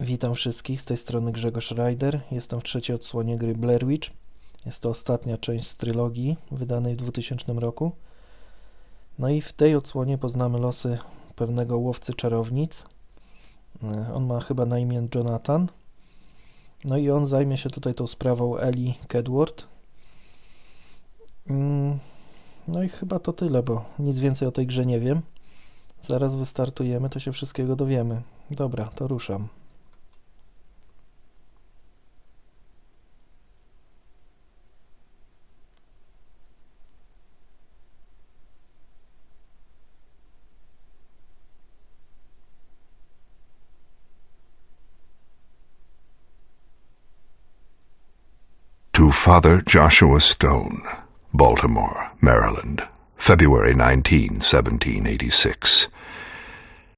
Witam wszystkich, z tej strony Grzegorz Ryder. Jestem w trzeciej odsłonie gry Blair. Jest to ostatnia część z trylogii wydanej w 2000 roku. No i w tej odsłonie poznamy losy pewnego łowcy czarownic. On ma chyba na imię Jonathan. No i on zajmie się tutaj tą sprawą Elly Kedward. No i chyba to tyle, bo nic więcej o tej grze nie wiem. Zaraz wystartujemy, to się wszystkiego dowiemy. Dobra, to ruszam. To Father Joshua Stone, Baltimore, Maryland, February 19, 1786.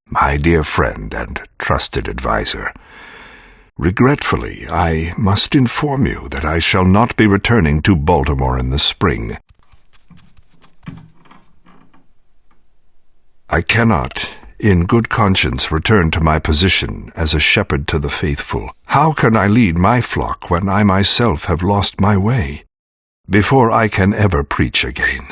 My dear friend and trusted adviser, regretfully, I must inform you that I shall not be returning to Baltimore in the spring. I cannot, in good conscience, return to my position as a shepherd to the faithful. How can I lead my flock when I myself have lost my way? Before I can ever preach again,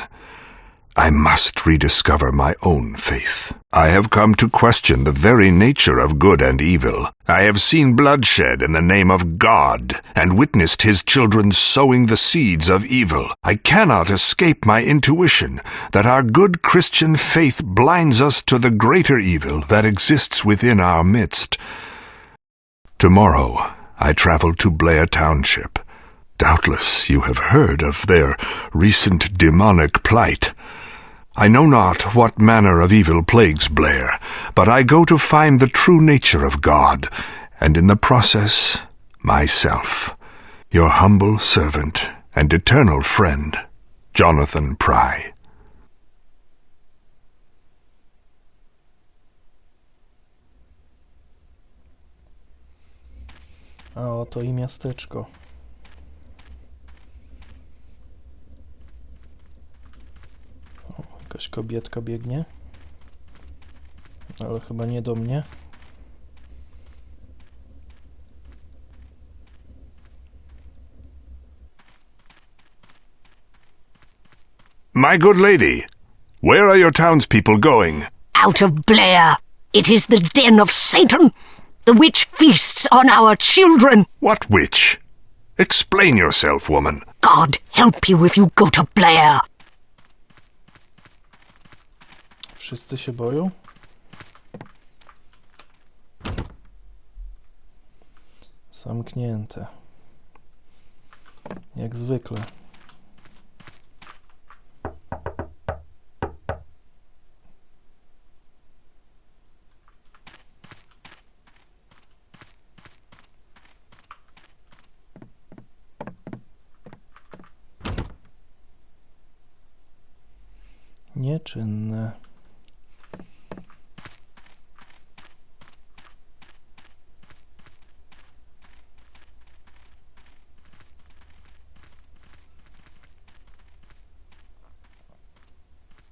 I must rediscover my own faith. I have come to question the very nature of good and evil. I have seen bloodshed in the name of God, and witnessed his children sowing the seeds of evil. I cannot escape my intuition that our good Christian faith blinds us to the greater evil that exists within our midst. Tomorrow I travel to Blair Township. Doubtless you have heard of their recent demonic plight. I know not what manner of evil plagues Blair, but I go to find the true nature of God, and in the process, myself, your humble servant and eternal friend, Jonathan Pry. A oto i miasteczko. Jakaś kobietka biegnie, ale chyba nie do mnie. My good lady, where are your townspeople going? Out of Blair. It is the den of Satan. The witch feasts on our children. What witch? Explain yourself, woman. God help you if you go to Blair. Wszyscy się boją? Zamknięte. Jak zwykle. Nieczynne.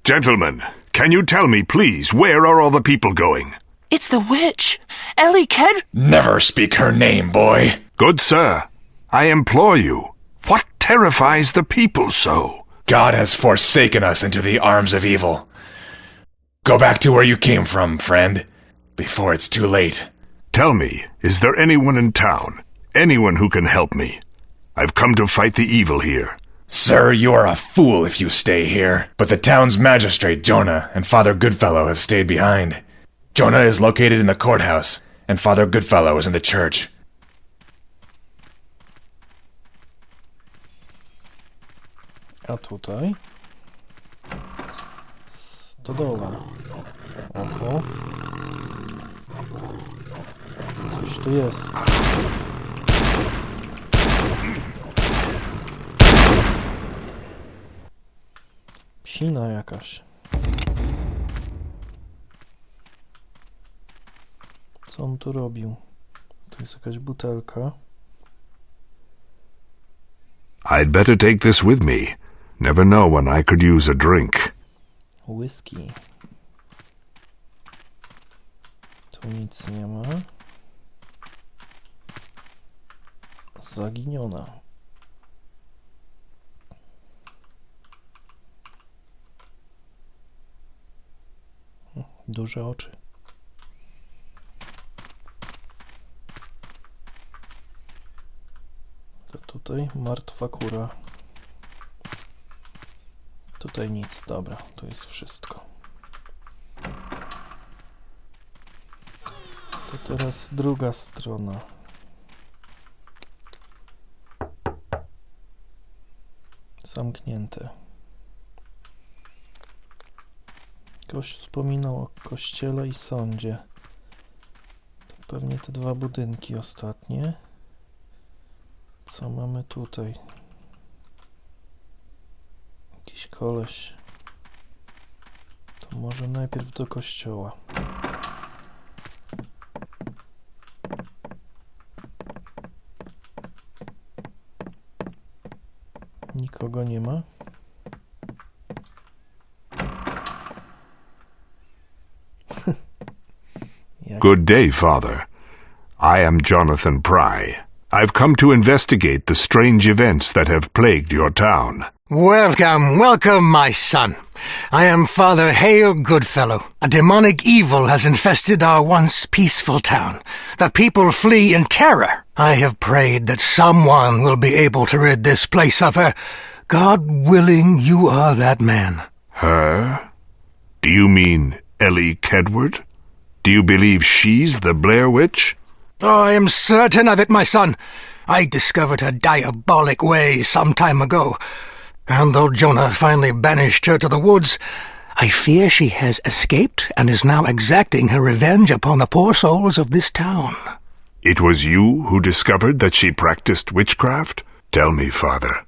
Gentlemen, can you tell me, please, where are all the people going? It's the witch! Elly Never speak her name, boy. Good sir, I implore you, what terrifies the people so? God has forsaken us into the arms of evil. Go back to where you came from, friend, before it's too late. Tell me, is there anyone in town? Anyone who can help me? I've come to fight the evil here. Sir, you are a fool if you stay here. But the town's magistrate, Jonah, and Father Goodfellow have stayed behind. Jonah is located in the courthouse, and Father Goodfellow is in the church. A tutaj? Stodoła. Oho. Coś tu jest. Psina jakaś. Co on tu robił? Tu jest jakaś butelka. I'd better take this with me. Never know when I could use a drink. Whisky. Tu nic nie ma. Zaginiona. Duże oczy. To tutaj martwa kura. Tutaj nic, dobra, to jest wszystko. To teraz druga strona. Zamknięte. Ktoś wspominał o kościele i sądzie. To pewnie te dwa budynki ostatnie. Co mamy tutaj? Jakiś koleś. To może najpierw do kościoła. Nikogo nie ma. Good day, Father. I am Jonathan Pry. I've come to investigate the strange events that have plagued your town. Welcome, welcome, my son. I am Father Hale Goodfellow. A demonic evil has infested our once peaceful town. The people flee in terror. I have prayed that someone will be able to rid this place of her. God willing, you are that man. Her? Do you mean Elly Kedward? Do you believe she's the Blair Witch? Oh, I am certain of it, my son. I discovered her diabolic ways some time ago. And though Jonah finally banished her to the woods, I fear she has escaped and is now exacting her revenge upon the poor souls of this town. It was you who discovered that she practiced witchcraft? Tell me, Father.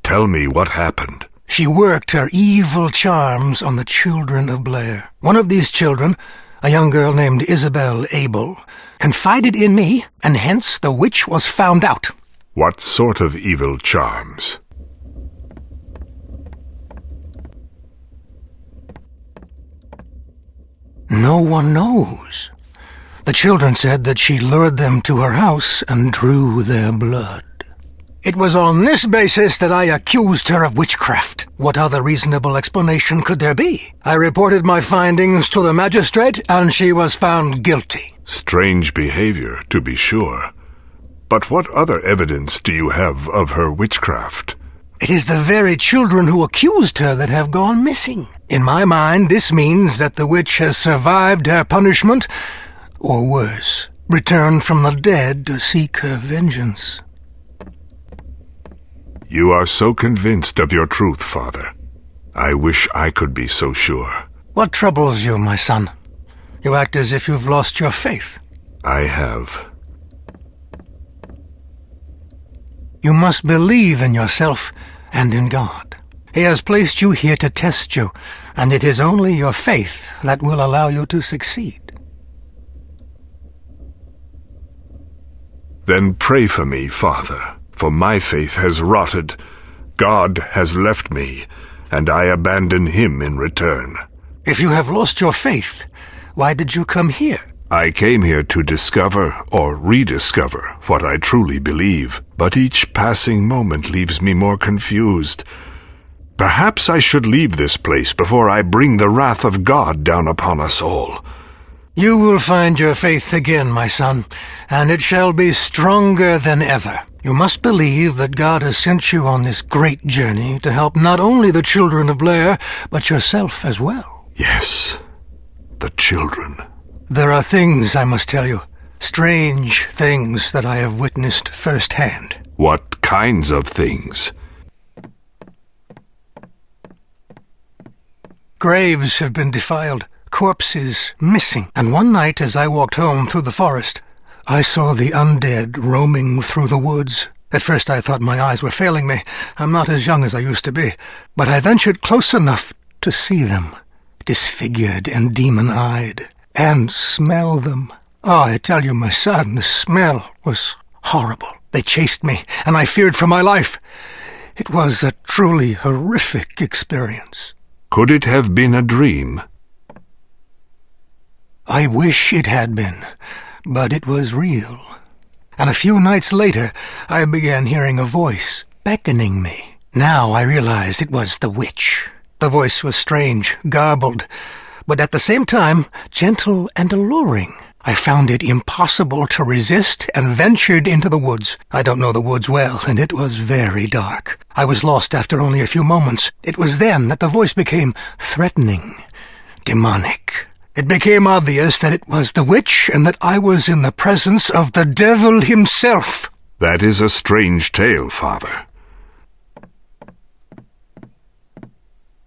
Tell me what happened. She worked her evil charms on the children of Blair. One of these children, a young girl named Isabel Abel, confided in me, and hence the witch was found out. What sort of evil charms? No one knows. The children said that she lured them to her house and drew their blood. It was on this basis that I accused her of witchcraft. What other reasonable explanation could there be? I reported my findings to the magistrate, and she was found guilty. Strange behavior, to be sure. But what other evidence do you have of her witchcraft? It is the very children who accused her that have gone missing. In my mind, this means that the witch has survived her punishment, or worse, returned from the dead to seek her vengeance. You are so convinced of your truth, Father. I wish I could be so sure. What troubles you, my son? You act as if you've lost your faith. I have. You must believe in yourself and in God. He has placed you here to test you, and it is only your faith that will allow you to succeed. Then pray for me, Father, for my faith has rotted. God has left me, and I abandon him in return. If you have lost your faith, why did you come here? I came here to discover or rediscover what I truly believe, but each passing moment leaves me more confused. Perhaps I should leave this place before I bring the wrath of God down upon us all. You will find your faith again, my son, and it shall be stronger than ever. You must believe that God has sent you on this great journey to help not only the children of Blair, but yourself as well. Yes, the children. There are things I must tell you, strange things that I have witnessed firsthand. What kinds of things? Graves have been defiled, corpses missing, and one night as I walked home through the forest, I saw the undead roaming through the woods. At first I thought my eyes were failing me. I'm not as young as I used to be, but I ventured close enough to see them, disfigured and demon-eyed, and smell them. Oh, I tell you, my son, the smell was horrible. They chased me, and I feared for my life. It was a truly horrific experience. Could it have been a dream? I wish it had been, but it was real. and a few nights later I began hearing a voice beckoning me. Now I realized it was the witch. The voice was strange, garbled, but at the same time gentle and alluring. I found it impossible to resist and ventured into the woods. I don't know the woods well, and it was very dark. I was lost after only a few moments. It was then that the voice became threatening, demonic. It became obvious that it was the witch and that I was in the presence of the devil himself. That is a strange tale, Father.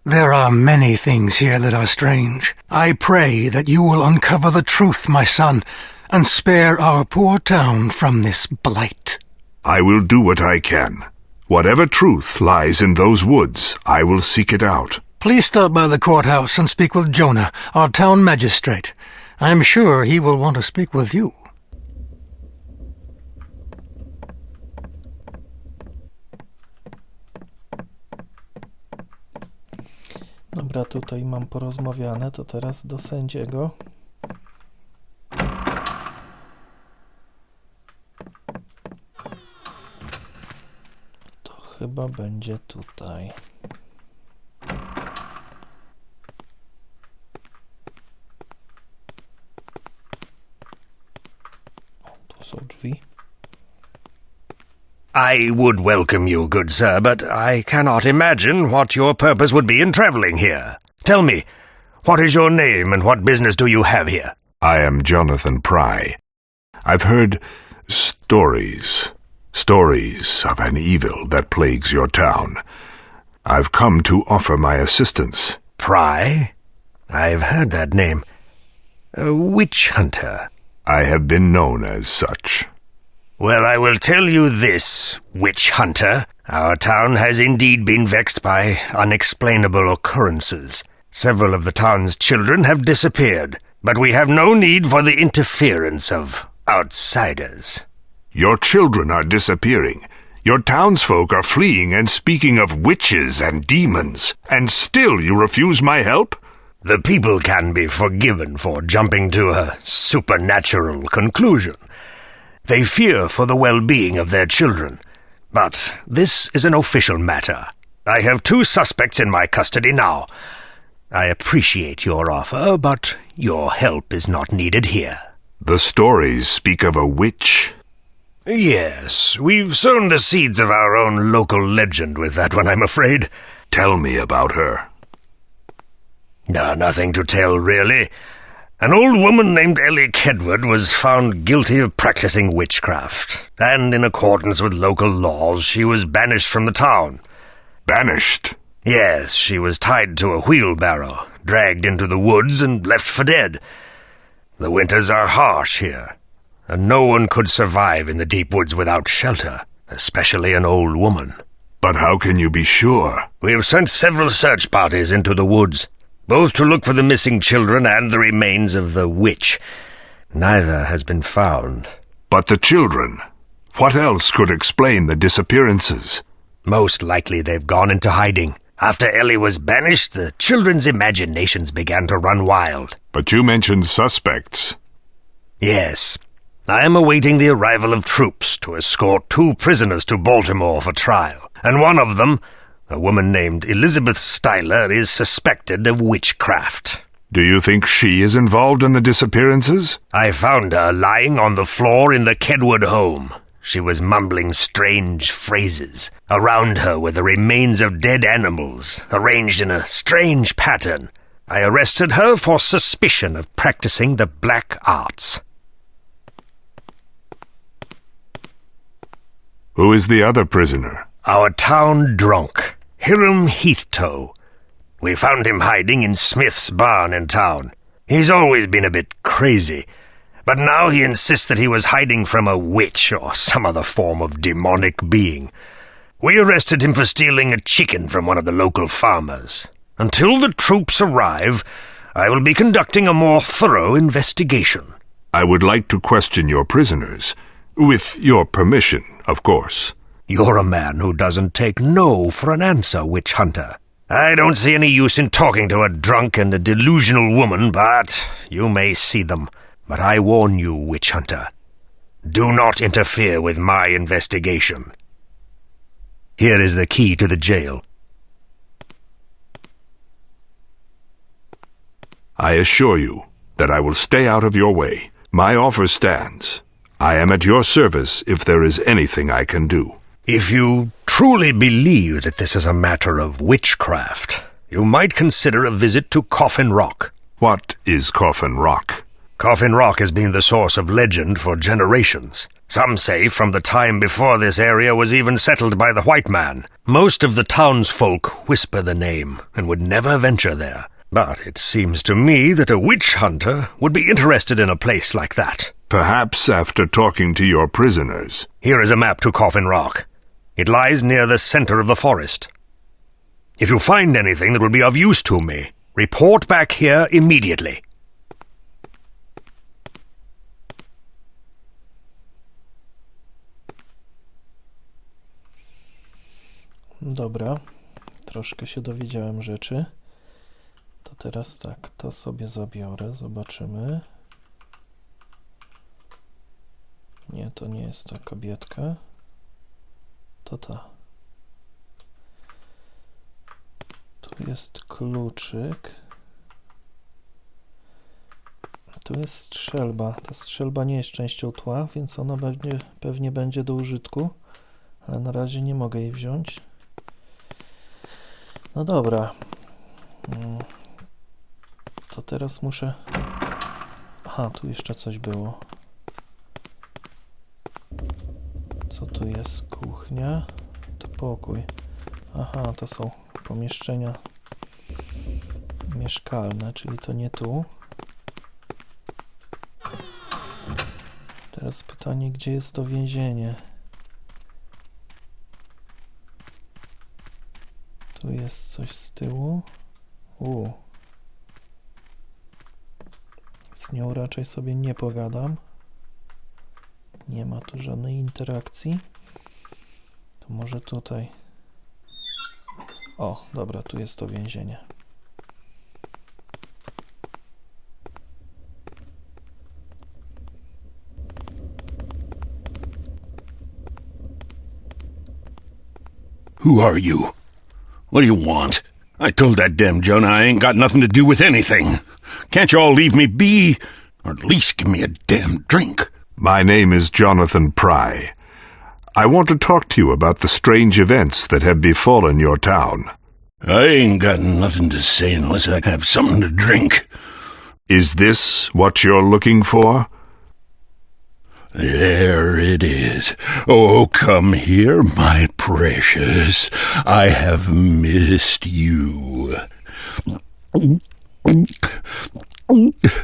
There are many things here that are strange. I pray that you will uncover the truth, my son, and spare our poor town from this blight. I will do what I can. Whatever truth lies in those woods, I will seek it out. Please stop by the courthouse and speak with Jonah, our town magistrate. I'm sure he will want to speak with you. Dobra, tutaj mam porozmawiane, to teraz do sędziego. To chyba będzie tutaj. O, tu są drzwi. I would welcome you, good sir, but I cannot imagine what your purpose would be in travelling here. Tell me, what is your name and what business do you have here? I am Jonathan Pry. I've heard stories of an evil that plagues your town. I've come to offer my assistance. Pry? I've heard that name. A witch hunter. I have been known as such. Well, I will tell you this, witch hunter. Our town has indeed been vexed by unexplainable occurrences. Several of the town's children have disappeared, but we have no need for the interference of outsiders. Your children are disappearing. Your townsfolk are fleeing and speaking of witches and demons, and still you refuse my help? The people can be forgiven for jumping to a supernatural conclusion. They fear for the well-being of their children. But this is an official matter. I have 2 suspects in my custody now. I appreciate your offer, but your help is not needed here. The stories speak of a witch. Yes, we've sown the seeds of our own local legend with that one, I'm afraid. Tell me about her. Nothing to tell, really. An old woman named Elly Kedward was found guilty of practicing witchcraft, and in accordance with local laws, she was banished from the town. Banished? Yes, she was tied to a wheelbarrow, dragged into the woods, and left for dead. The winters are harsh here, and no one could survive in the deep woods without shelter, especially an old woman. But how can you be sure? We have sent several search parties into the woods, both to look for the missing children and the remains of the witch. Neither has been found. But the children? What else could explain the disappearances? Most likely they've gone into hiding. After Elly was banished, the children's imaginations began to run wild. But you mentioned suspects. Yes. I am awaiting the arrival of troops to escort 2 prisoners to Baltimore for trial, and one of them, a woman named Elizabeth Styler, is suspected of witchcraft. Do you think she is involved in the disappearances? I found her lying on the floor in the Kedward home. She was mumbling strange phrases. Around her were the remains of dead animals, arranged in a strange pattern. I arrested her for suspicion of practicing the black arts. Who is the other prisoner? Our town drunk, Hiram Heathtoe. We found him hiding in Smith's barn in town. He's always been a bit crazy, but now he insists that he was hiding from a witch or some other form of demonic being. We arrested him for stealing a chicken from one of the local farmers. Until the troops arrive, I will be conducting a more thorough investigation. I would like to question your prisoners. With your permission, of course. You're a man who doesn't take no for an answer, witch hunter. I don't see any use in talking to a drunk and a delusional woman, but you may see them. But I warn you, witch hunter, Do not interfere with my investigation. Here is the key to the jail. I assure you that I will stay out of your way. My offer stands. I am at your service if there is anything I can do. If you truly believe that this is a matter of witchcraft, you might consider a visit to Coffin Rock. What is Coffin Rock? Coffin Rock has been the source of legend for generations. Some say from the time before this area was even settled by the white man. Most of the townsfolk whisper the name and would never venture there. But it seems to me that a witch hunter would be interested in a place like that. Perhaps after talking to your prisoners. Here is a map to Coffin Rock. It lies near the center of the forest. If you find anything that will be of use to me, report back here immediately. Dobra, troszkę się dowiedziałem rzeczy. To teraz tak, to sobie zabiorę, zobaczymy. Nie, to nie jest ta kobietka. To ta. Tu jest kluczyk. Tu jest strzelba. Ta strzelba nie jest częścią tła, więc ona pewnie będzie do użytku. Ale na razie nie mogę jej wziąć. No dobra. To teraz muszę... Aha, tu jeszcze coś było. Co tu jest? Kuchnia. To pokój. Aha, to są pomieszczenia mieszkalne, czyli to nie tu. Teraz pytanie, gdzie jest to więzienie? Tu jest coś z tyłu. Z nią raczej sobie nie pogadam. Nie ma tu żadnej interakcji. To może tutaj. O, dobra, tu jest to więzienie. Who are you? What do you want? I told that damn Jonah I ain't got nothing to do with anything. Can't you all leave me be? Or at least give me a damn drink? My name is Jonathan Pry. I want to talk to you about the strange events that have befallen your town. I ain't got nothing to say unless I have something to drink. Is this what you're looking for? There it is. Oh, come here, my precious. I have missed you.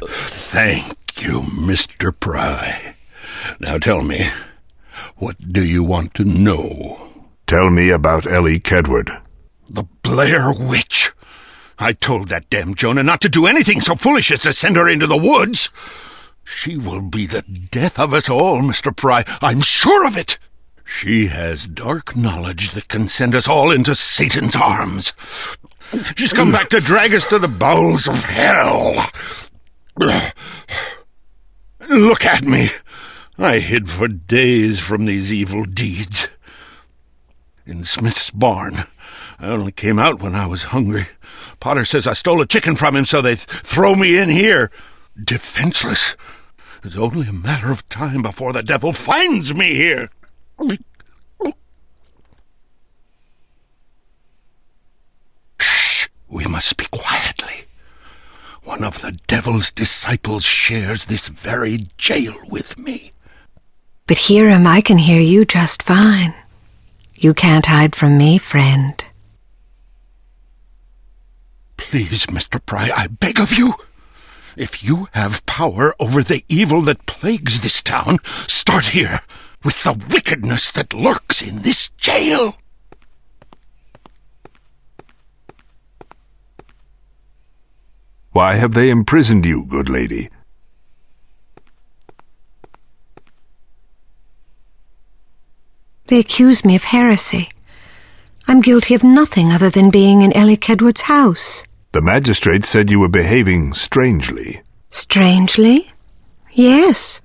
Thank you, Mr. Pry. Now tell me, what do you want to know? Tell me about Elly Kedward. The Blair Witch. I told that damn Jonah not to do anything so foolish as to send her into the woods. She will be the death of us all, Mr. Pry. I'm sure of it. She has dark knowledge that can send us all into Satan's arms. She's come back to drag us to the bowels of hell. Look at me. I hid for days from these evil deeds. In Smith's barn. I only came out when I was hungry. Potter says I stole a chicken from him, so they throw me in here. Defenseless. It's only a matter of time before the devil finds me here. Shh! We must speak quietly. One of the devil's disciples shares this very jail with me. But Hiram, I can hear you just fine. You can't hide from me, friend. Please, Mr. Pry, I beg of you. If you have power over the evil that plagues this town, start here, with the wickedness that lurks in this jail. Why have they imprisoned you, good lady? They accuse me of heresy. I'm guilty of nothing other than being in Elly Kedward's house. The magistrate said you were behaving strangely. Strangely? Yes.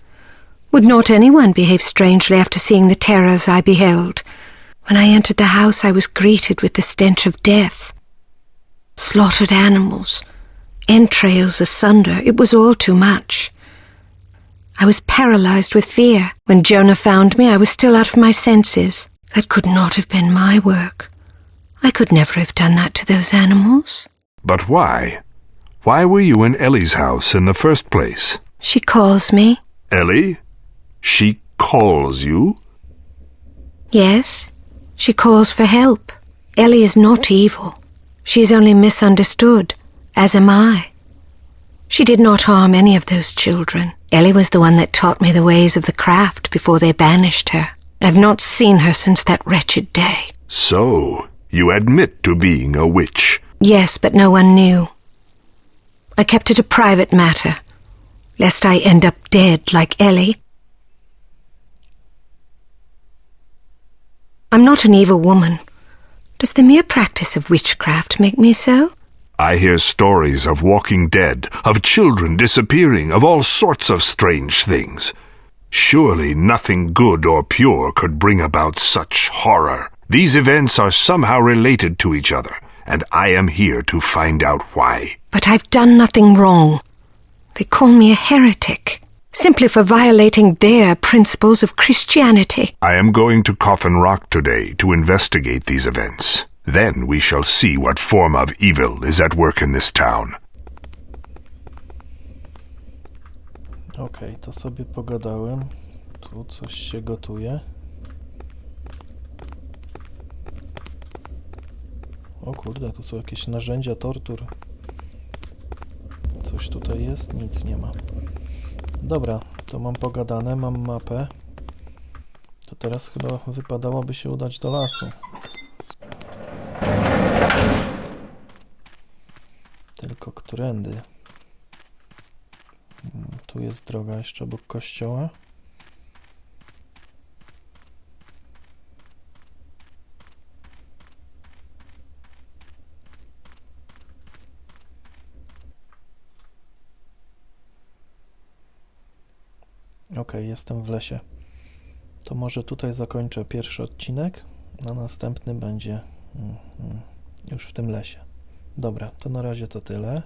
Would not anyone behave strangely after seeing the terrors I beheld? When I entered the house, I was greeted with the stench of death. Slaughtered animals, entrails asunder, it was all too much. I was paralyzed with fear. When Jonah found me, I was still out of my senses. That could not have been my work. I could never have done that to those animals. But why? Why were you in Elly's house in the first place? She calls me. Elly? She calls you? Yes, she calls for help. Elly is not evil. She is only misunderstood, as am I. She did not harm any of those children. Elly was the one that taught me the ways of the craft before they banished her. I have not seen her since that wretched day. So, you admit to being a witch? Yes, but no one knew. I kept it a private matter, lest I end up dead like Elly. I'm not an evil woman. Does the mere practice of witchcraft make me so? I hear stories of walking dead, of children disappearing, of all sorts of strange things. Surely nothing good or pure could bring about such horror. These events are somehow related to each other, and I am here to find out why. But I've done nothing wrong. They call me a heretic, simply for violating their principles of Christianity. I am going to Coffin Rock today to investigate these events. Then we shall see what form of evil is at work in this town. Okej, to sobie pogadałem. Tu coś się gotuje. O kurde, to są jakieś narzędzia tortur. Coś tutaj jest? Nic nie ma. Dobra, to mam pogadane, mam mapę. To teraz chyba wypadałoby się udać do lasu. Tylko którędy? Tu jest droga jeszcze obok kościoła. Okej, jestem w lesie. To może tutaj zakończę pierwszy odcinek, a następny będzie już w tym lesie. Dobra, to na razie to tyle.